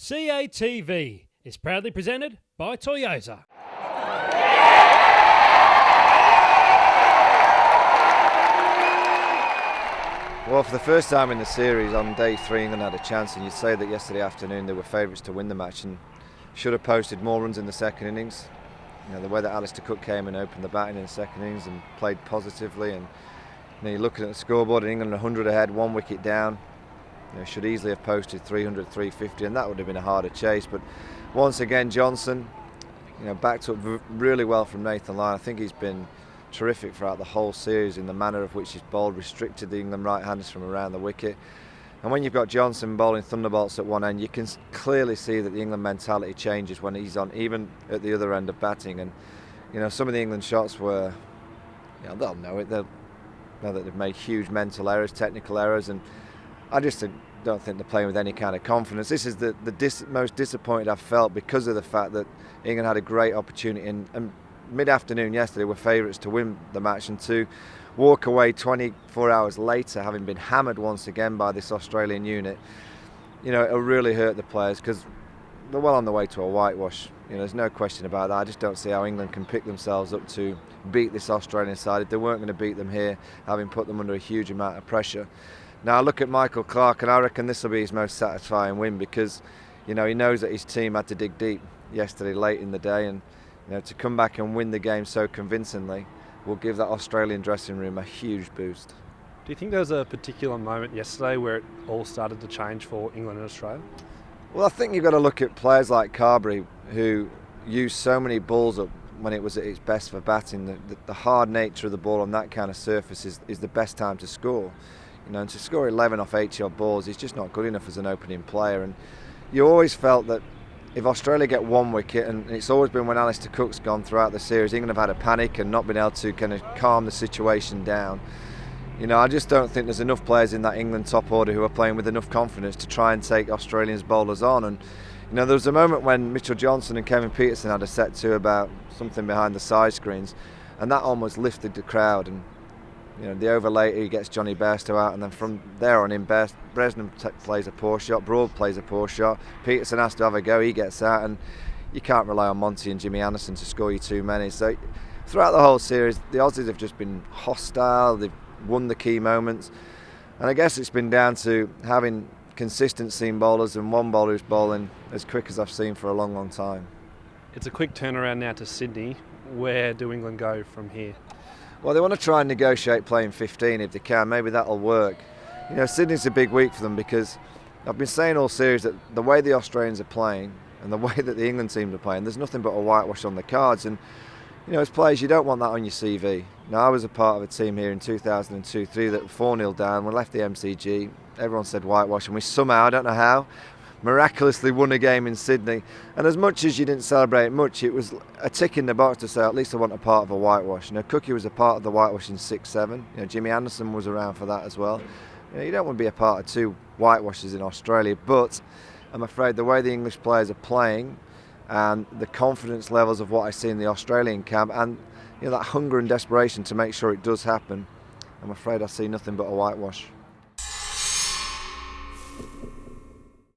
CATV is proudly presented by Toyota. Well, for the first time in the series, on day 3, England had a chance, and you'd say that yesterday afternoon they were favourites to win the match and should have posted more runs in the second innings. You know, the way that Alistair Cook came and opened the batting in the second innings and played positively, and you're looking at the scoreboard, and England 100 ahead, 1 wicket down. Should easily have posted 300, 350, and that would have been a harder chase. But once again, Johnson, backed up really well from Nathan Lyon. I think he's been terrific throughout the whole series in the manner of which he's bowled, restricted the England right-handers from around the wicket. And when you've got Johnson bowling thunderbolts at one end, you can clearly see that the England mentality changes when he's on, even at the other end of batting. And some of the England shots were, they'll know it. They'll know that they've made huge mental errors, technical errors, and I just don't think they're playing with any kind of confidence. This is the most disappointed I've felt because of the fact that England had a great opportunity and mid-afternoon yesterday were favourites to win the match, and to walk away 24 hours later having been hammered once again by this Australian unit, it'll really hurt the players because they're well on the way to a whitewash. There's no question about that. I just don't see how England can pick themselves up to beat this Australian side if they weren't going to beat them here, having put them under a huge amount of pressure. Now I look at Michael Clarke, and I reckon this will be his most satisfying win because, he knows that his team had to dig deep yesterday late in the day, and to come back and win the game so convincingly will give that Australian dressing room a huge boost. Do you think there was a particular moment yesterday where it all started to change for England and Australia? Well, I think you've got to look at players like Carberry, who used so many balls up when it was at its best for batting. The hard nature of the ball on that kind of surface is the best time to score. And to score 11 off 80-odd balls is just not good enough as an opening player. And you always felt that if Australia get 1 wicket, and it's always been when Alistair Cook's gone throughout the series, England have had a panic and not been able to kind of calm the situation down. I just don't think there's enough players in that England top order who are playing with enough confidence to try and take Australians bowlers on. And there was a moment when Mitchell Johnson and Kevin Pietersen had a set to about something behind the side screens, and that almost lifted the crowd. And the over later, he gets Johnny Bairstow out, and then from there on in, Bresnan plays a poor shot, Broad plays a poor shot, Peterson has to have a go, he gets out, and you can't rely on Monty and Jimmy Anderson to score you too many. So throughout the whole series, the Aussies have just been hostile, they've won the key moments, and I guess it's been down to having consistent seam bowlers and one bowler who's bowling as quick as I've seen for a long, long time. It's a quick turnaround now to Sydney. Where do England go from here? Well, they want to try and negotiate playing 15 if they can. Maybe that'll work. Sydney's a big week for them because I've been saying all series that the way the Australians are playing and the way that the England teams are playing, there's nothing but a whitewash on the cards. And, as players, you don't want that on your CV. Now, I was a part of a team here in 2002-3 that were 4-0 down. We left the MCG. Everyone said whitewash, and we somehow, I don't know how, miraculously won a game in Sydney. And as much as you didn't celebrate much, it was a tick in the box to say at least I want a part of a whitewash. Cookie was a part of the whitewash in 6-7. Jimmy Anderson was around for that as well. You don't want to be a part of 2 whitewashes in Australia, but I'm afraid the way the English players are playing and the confidence levels of what I see in the Australian camp and that hunger and desperation to make sure it does happen, I'm afraid I see nothing but a whitewash.